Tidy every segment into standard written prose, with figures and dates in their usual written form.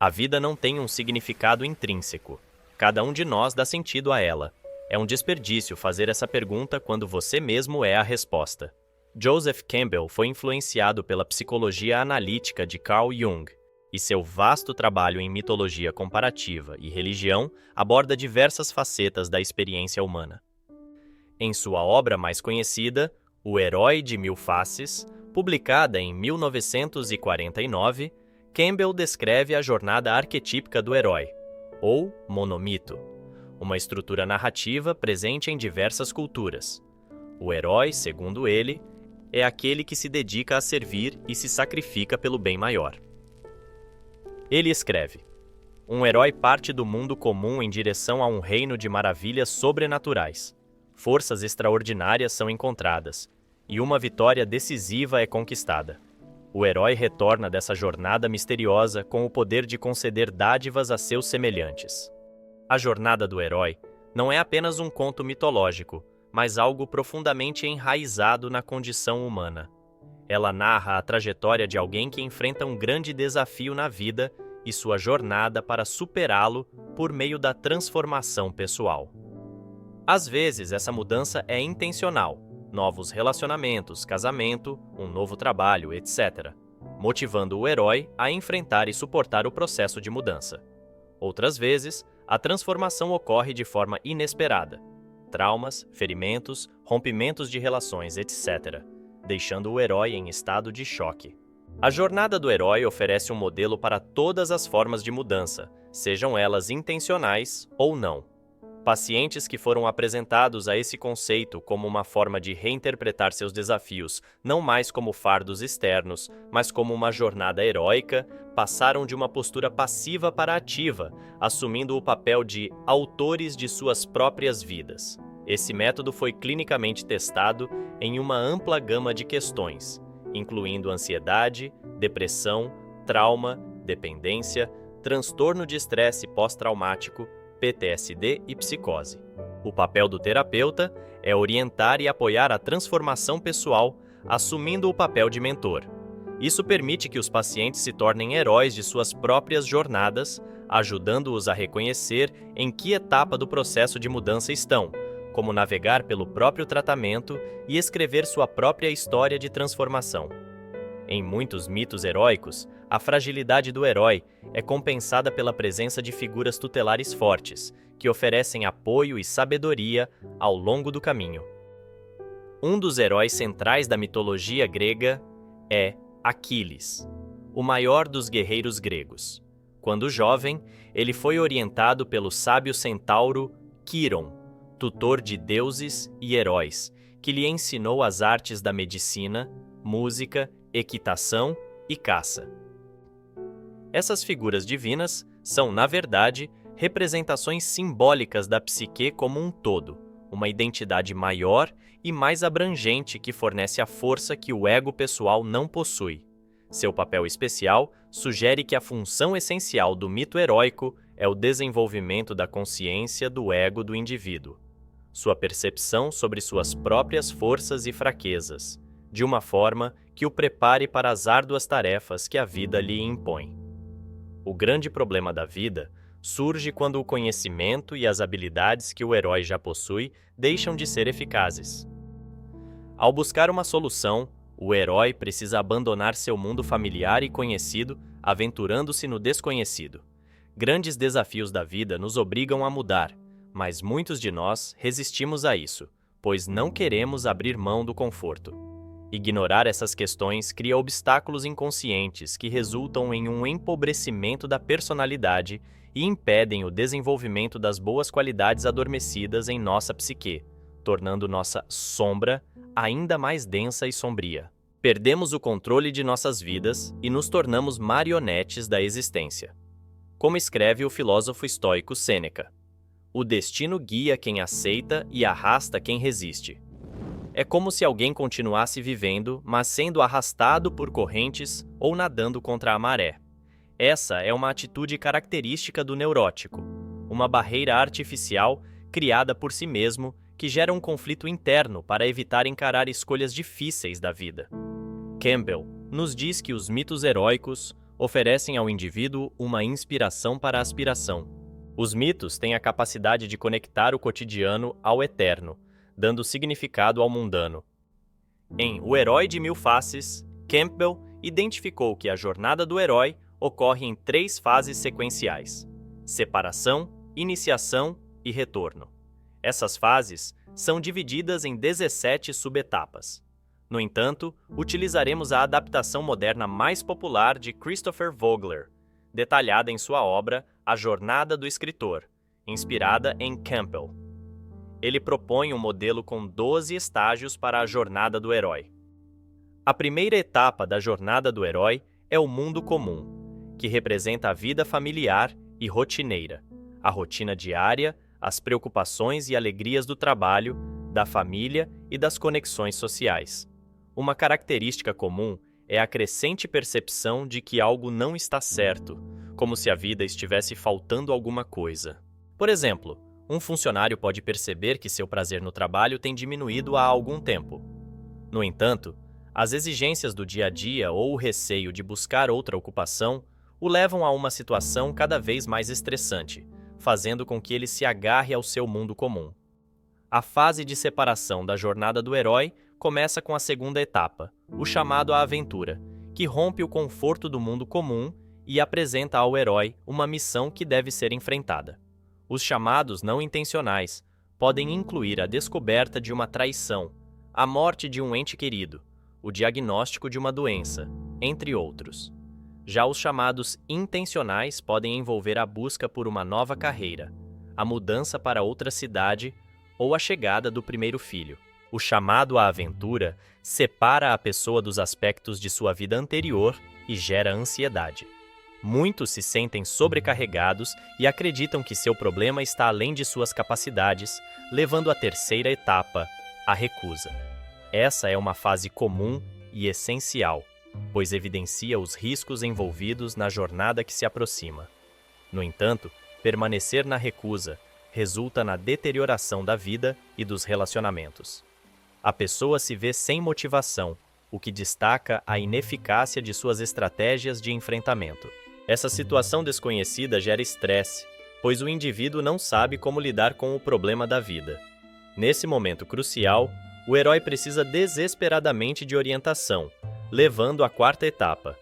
A vida não tem um significado intrínseco. Cada um de nós dá sentido a ela. É um desperdício fazer essa pergunta quando você mesmo é a resposta. Joseph Campbell foi influenciado pela psicologia analítica de Carl Jung, e seu vasto trabalho em mitologia comparativa e religião aborda diversas facetas da experiência humana. Em sua obra mais conhecida, O Herói de Mil Faces, publicada em 1949, Campbell descreve a jornada arquetípica do herói, ou monomito, uma estrutura narrativa presente em diversas culturas. O herói, segundo ele, é aquele que se dedica a servir e se sacrifica pelo bem maior. Ele escreve: um herói parte do mundo comum em direção a um reino de maravilhas sobrenaturais. Forças extraordinárias são encontradas, e uma vitória decisiva é conquistada. O herói retorna dessa jornada misteriosa com o poder de conceder dádivas a seus semelhantes. A jornada do herói não é apenas um conto mitológico, mas algo profundamente enraizado na condição humana. Ela narra a trajetória de alguém que enfrenta um grande desafio na vida e sua jornada para superá-lo por meio da transformação pessoal. Às vezes, essa mudança é intencional, novos relacionamentos, casamento, um novo trabalho, etc., motivando o herói a enfrentar e suportar o processo de mudança. Outras vezes, a transformação ocorre de forma inesperada. Traumas, ferimentos, rompimentos de relações, etc., deixando o herói em estado de choque. A jornada do herói oferece um modelo para todas as formas de mudança, sejam elas intencionais ou não. Pacientes que foram apresentados a esse conceito como uma forma de reinterpretar seus desafios, não mais como fardos externos, mas como uma jornada heróica, passaram de uma postura passiva para ativa, assumindo o papel de autores de suas próprias vidas. Esse método foi clinicamente testado em uma ampla gama de questões, incluindo ansiedade, depressão, trauma, dependência, transtorno de estresse pós-traumático, PTSD e psicose. O papel do terapeuta é orientar e apoiar a transformação pessoal, assumindo o papel de mentor. Isso permite que os pacientes se tornem heróis de suas próprias jornadas, ajudando-os a reconhecer em que etapa do processo de mudança estão, como navegar pelo próprio tratamento e escrever sua própria história de transformação. Em muitos mitos heróicos, a fragilidade do herói é compensada pela presença de figuras tutelares fortes, que oferecem apoio e sabedoria ao longo do caminho. Um dos heróis centrais da mitologia grega é Aquiles, o maior dos guerreiros gregos. Quando jovem, ele foi orientado pelo sábio centauro Quiron, tutor de deuses e heróis, que lhe ensinou as artes da medicina, música, equitação e caça. Essas figuras divinas são, na verdade, representações simbólicas da psique como um todo, uma identidade maior e mais abrangente que fornece a força que o ego pessoal não possui. Seu papel especial sugere que a função essencial do mito heróico é o desenvolvimento da consciência do ego do indivíduo, sua percepção sobre suas próprias forças e fraquezas, de uma forma que o prepare para as árduas tarefas que a vida lhe impõe. O grande problema da vida surge quando o conhecimento e as habilidades que o herói já possui deixam de ser eficazes. Ao buscar uma solução, o herói precisa abandonar seu mundo familiar e conhecido, aventurando-se no desconhecido. Grandes desafios da vida nos obrigam a mudar, mas muitos de nós resistimos a isso, pois não queremos abrir mão do conforto. Ignorar essas questões cria obstáculos inconscientes que resultam em um empobrecimento da personalidade e impedem o desenvolvimento das boas qualidades adormecidas em nossa psique, tornando nossa sombra ainda mais densa e sombria. Perdemos o controle de nossas vidas e nos tornamos marionetes da existência. Como escreve o filósofo estoico Sêneca, o destino guia quem aceita e arrasta quem resiste. É como se alguém continuasse vivendo, mas sendo arrastado por correntes ou nadando contra a maré. Essa é uma atitude característica do neurótico, uma barreira artificial criada por si mesmo que gera um conflito interno para evitar encarar escolhas difíceis da vida. Campbell nos diz que os mitos heróicos oferecem ao indivíduo uma inspiração para a aspiração. Os mitos têm a capacidade de conectar o cotidiano ao eterno, dando significado ao mundano. Em O Herói de Mil Faces, Campbell identificou que a jornada do herói ocorre em 3 fases sequenciais: separação, iniciação e retorno. Essas fases são divididas em 17 subetapas. No entanto, utilizaremos a adaptação moderna mais popular de Christopher Vogler, detalhada em sua obra A Jornada do Escritor, inspirada em Campbell. Ele propõe um modelo com 12 estágios para a jornada do herói. A primeira etapa da jornada do herói é o mundo comum, que representa a vida familiar e rotineira, a rotina diária, as preocupações e alegrias do trabalho, da família e das conexões sociais. Uma característica comum é a crescente percepção de que algo não está certo, como se a vida estivesse faltando alguma coisa. Por exemplo, um funcionário pode perceber que seu prazer no trabalho tem diminuído há algum tempo. No entanto, as exigências do dia a dia ou o receio de buscar outra ocupação o levam a uma situação cada vez mais estressante, fazendo com que ele se agarre ao seu mundo comum. A fase de separação da jornada do herói começa com a segunda etapa, o chamado à aventura, que rompe o conforto do mundo comum e apresenta ao herói uma missão que deve ser enfrentada. Os chamados não intencionais podem incluir a descoberta de uma traição, a morte de um ente querido, o diagnóstico de uma doença, entre outros. Já os chamados intencionais podem envolver a busca por uma nova carreira, a mudança para outra cidade ou a chegada do primeiro filho. O chamado à aventura separa a pessoa dos aspectos de sua vida anterior e gera ansiedade. Muitos se sentem sobrecarregados e acreditam que seu problema está além de suas capacidades, levando à terceira etapa, a recusa. Essa é uma fase comum e essencial, pois evidencia os riscos envolvidos na jornada que se aproxima. No entanto, permanecer na recusa resulta na deterioração da vida e dos relacionamentos. A pessoa se vê sem motivação, o que destaca a ineficácia de suas estratégias de enfrentamento. Essa situação desconhecida gera estresse, pois o indivíduo não sabe como lidar com o problema da vida. Nesse momento crucial, o herói precisa desesperadamente de orientação, levando à quarta etapa,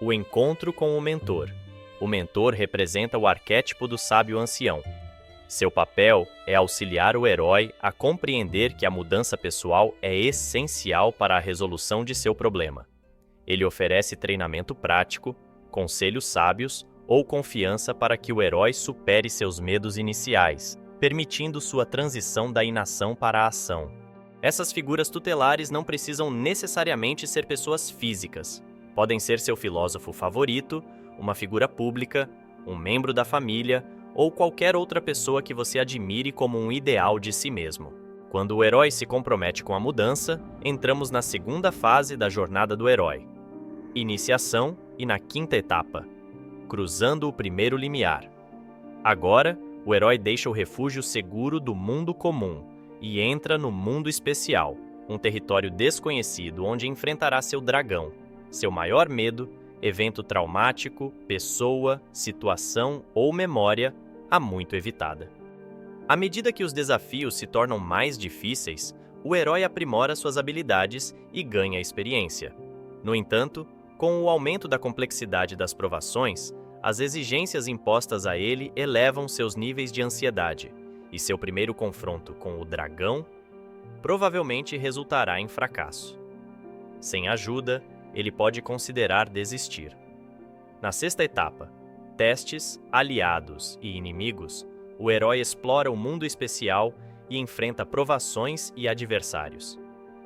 o encontro com o mentor. O mentor representa o arquétipo do sábio ancião. Seu papel é auxiliar o herói a compreender que a mudança pessoal é essencial para a resolução de seu problema. Ele oferece treinamento prático, conselhos sábios ou confiança para que o herói supere seus medos iniciais, permitindo sua transição da inação para a ação. Essas figuras tutelares não precisam necessariamente ser pessoas físicas. Podem ser seu filósofo favorito, uma figura pública, um membro da família ou qualquer outra pessoa que você admire como um ideal de si mesmo. Quando o herói se compromete com a mudança, entramos na segunda fase da jornada do herói, iniciação, e na quinta etapa, cruzando o primeiro limiar. Agora, o herói deixa o refúgio seguro do mundo comum e entra no mundo especial, um território desconhecido onde enfrentará seu dragão, seu maior medo, evento traumático, pessoa, situação ou memória há muito evitada. À medida que os desafios se tornam mais difíceis, o herói aprimora suas habilidades e ganha experiência. No entanto, com o aumento da complexidade das provações, as exigências impostas a ele elevam seus níveis de ansiedade, e seu primeiro confronto com o dragão provavelmente resultará em fracasso. Sem ajuda, ele pode considerar desistir. Na sexta etapa, testes, aliados e inimigos, o herói explora o mundo especial e enfrenta provações e adversários.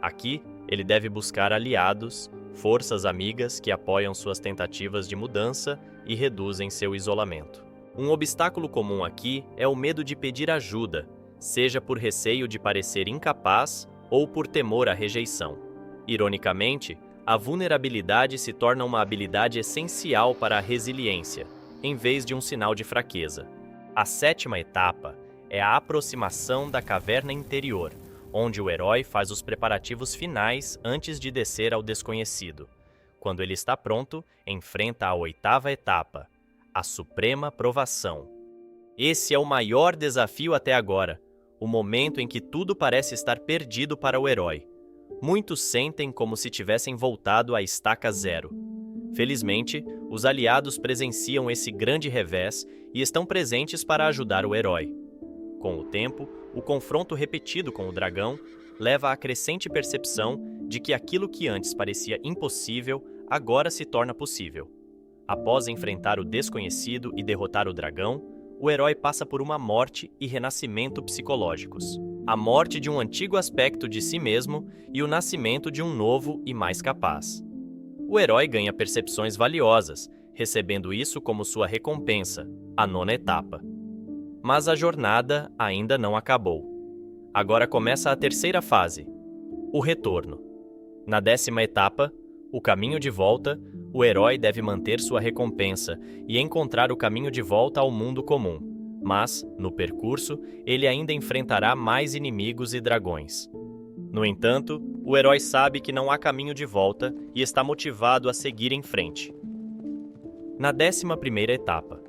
Aqui, ele deve buscar aliados, forças amigas que apoiam suas tentativas de mudança e reduzem seu isolamento. Um obstáculo comum aqui é o medo de pedir ajuda, seja por receio de parecer incapaz ou por temor à rejeição. Ironicamente, a vulnerabilidade se torna uma habilidade essencial para a resiliência, em vez de um sinal de fraqueza. A sétima etapa é a aproximação da caverna interior, onde o herói faz os preparativos finais antes de descer ao desconhecido. Quando ele está pronto, enfrenta a 8ª etapa, a suprema provação. Esse é o maior desafio até agora, o momento em que tudo parece estar perdido para o herói. Muitos sentem como se tivessem voltado à estaca zero. Felizmente, os aliados presenciam esse grande revés e estão presentes para ajudar o herói. Com o tempo, o confronto repetido com o dragão leva à crescente percepção de que aquilo que antes parecia impossível agora se torna possível. Após enfrentar o desconhecido e derrotar o dragão, o herói passa por uma morte e renascimento psicológicos. A morte de um antigo aspecto de si mesmo e o nascimento de um novo e mais capaz. O herói ganha percepções valiosas, recebendo isso como sua recompensa, a 9ª etapa. Mas a jornada ainda não acabou. Agora começa a 3ª fase, o retorno. Na 10ª etapa, o caminho de volta, o herói deve manter sua recompensa e encontrar o caminho de volta ao mundo comum. Mas, no percurso, ele ainda enfrentará mais inimigos e dragões. No entanto, o herói sabe que não há caminho de volta e está motivado a seguir em frente. Na 11ª etapa,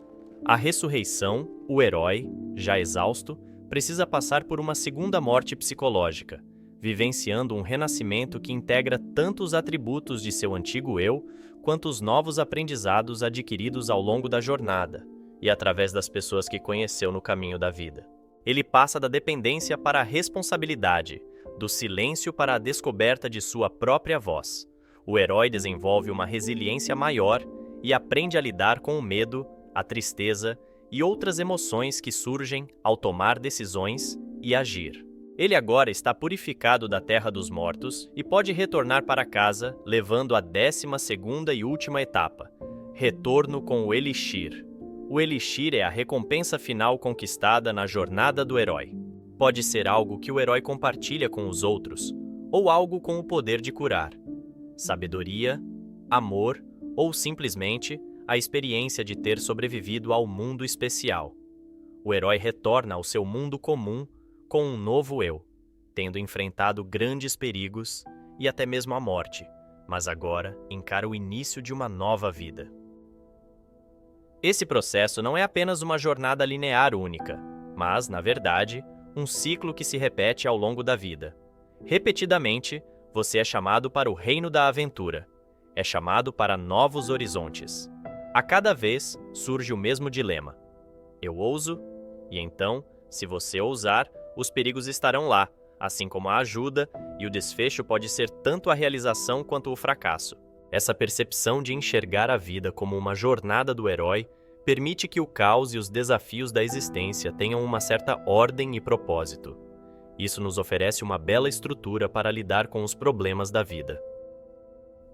a ressurreição, o herói, já exausto, precisa passar por uma segunda morte psicológica, vivenciando um renascimento que integra tanto os atributos de seu antigo eu, quanto os novos aprendizados adquiridos ao longo da jornada e através das pessoas que conheceu no caminho da vida. Ele passa da dependência para a responsabilidade, do silêncio para a descoberta de sua própria voz. O herói desenvolve uma resiliência maior e aprende a lidar com o medo, a tristeza e outras emoções que surgem ao tomar decisões e agir. Ele agora está purificado da terra dos mortos e pode retornar para casa, levando a 12ª e última etapa, retorno com o Elixir. O Elixir é a recompensa final conquistada na jornada do herói. Pode ser algo que o herói compartilha com os outros, ou algo com o poder de curar. Sabedoria, amor ou simplesmente a experiência de ter sobrevivido ao mundo especial. O herói retorna ao seu mundo comum com um novo eu, tendo enfrentado grandes perigos e até mesmo a morte, mas agora encara o início de uma nova vida. Esse processo não é apenas uma jornada linear única, mas, na verdade, um ciclo que se repete ao longo da vida. Repetidamente, você é chamado para o reino da aventura. É chamado para novos horizontes. A cada vez surge o mesmo dilema. Eu ouso? E então, se você ousar, os perigos estarão lá, assim como a ajuda, e o desfecho pode ser tanto a realização quanto o fracasso. Essa percepção de enxergar a vida como uma jornada do herói permite que o caos e os desafios da existência tenham uma certa ordem e propósito. Isso nos oferece uma bela estrutura para lidar com os problemas da vida.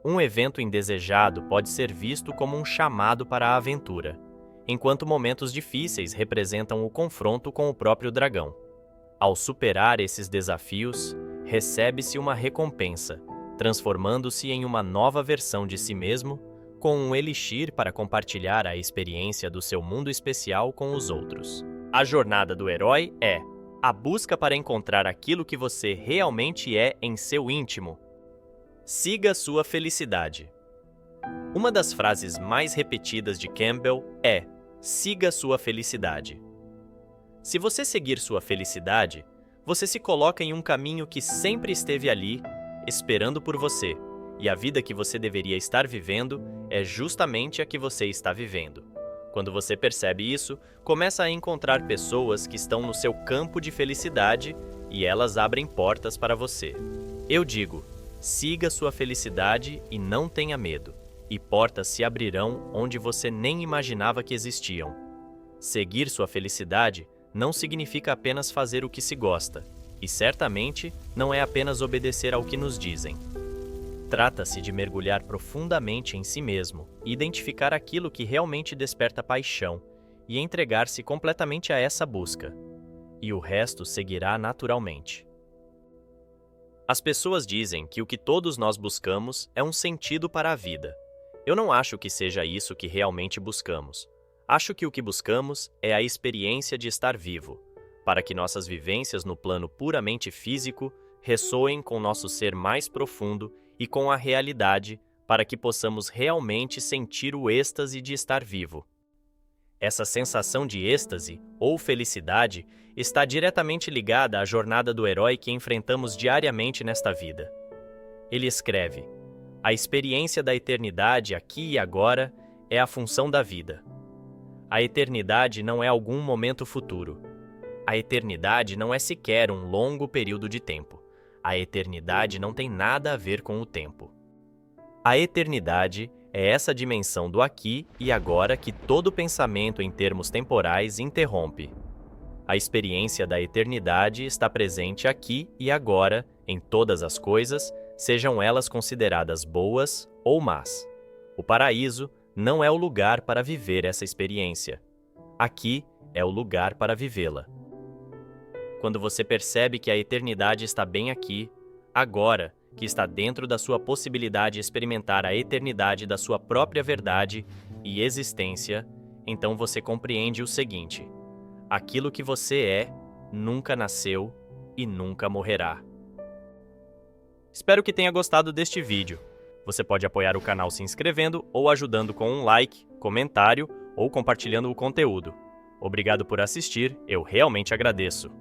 Um evento indesejado pode ser visto como um chamado para a aventura, enquanto momentos difíceis representam o confronto com o próprio dragão. Ao superar esses desafios, recebe-se uma recompensa, transformando-se em uma nova versão de si mesmo, com um elixir para compartilhar a experiência do seu mundo especial com os outros. A jornada do herói é a busca para encontrar aquilo que você realmente é em seu íntimo. Siga sua felicidade. Uma das frases mais repetidas de Campbell é: siga sua felicidade. Se você seguir sua felicidade, você se coloca em um caminho que sempre esteve ali, esperando por você, e a vida que você deveria estar vivendo é justamente a que você está vivendo. Quando você percebe isso, começa a encontrar pessoas que estão no seu campo de felicidade e elas abrem portas para você. Eu digo, siga sua felicidade e não tenha medo, e portas se abrirão onde você nem imaginava que existiam. Seguir sua felicidade não significa apenas fazer o que se gosta, e certamente não é apenas obedecer ao que nos dizem. Trata-se de mergulhar profundamente em si mesmo, identificar aquilo que realmente desperta paixão e entregar-se completamente a essa busca. E o resto seguirá naturalmente. As pessoas dizem que o que todos nós buscamos é um sentido para a vida. Eu não acho que seja isso que realmente buscamos. Acho que o que buscamos é a experiência de estar vivo, para que nossas vivências no plano puramente físico ressoem com nosso ser mais profundo e com a realidade para que possamos realmente sentir o êxtase de estar vivo. Essa sensação de êxtase ou felicidade está diretamente ligada à jornada do herói que enfrentamos diariamente nesta vida. Ele escreve: a experiência da eternidade aqui e agora é a função da vida. A eternidade não é algum momento futuro. A eternidade não é sequer um longo período de tempo. A eternidade não tem nada a ver com o tempo. A eternidade é essa dimensão do aqui e agora que todo pensamento em termos temporais interrompe. A experiência da eternidade está presente aqui e agora em todas as coisas, sejam elas consideradas boas ou más. O paraíso não é o lugar para viver essa experiência. Aqui é o lugar para vivê-la. Quando você percebe que a eternidade está bem aqui, agora, que está dentro da sua possibilidade de experimentar a eternidade da sua própria verdade e existência, então você compreende o seguinte: aquilo que você é nunca nasceu e nunca morrerá. Espero que tenha gostado deste vídeo. Você pode apoiar o canal se inscrevendo ou ajudando com um like, comentário ou compartilhando o conteúdo. Obrigado por assistir, eu realmente agradeço.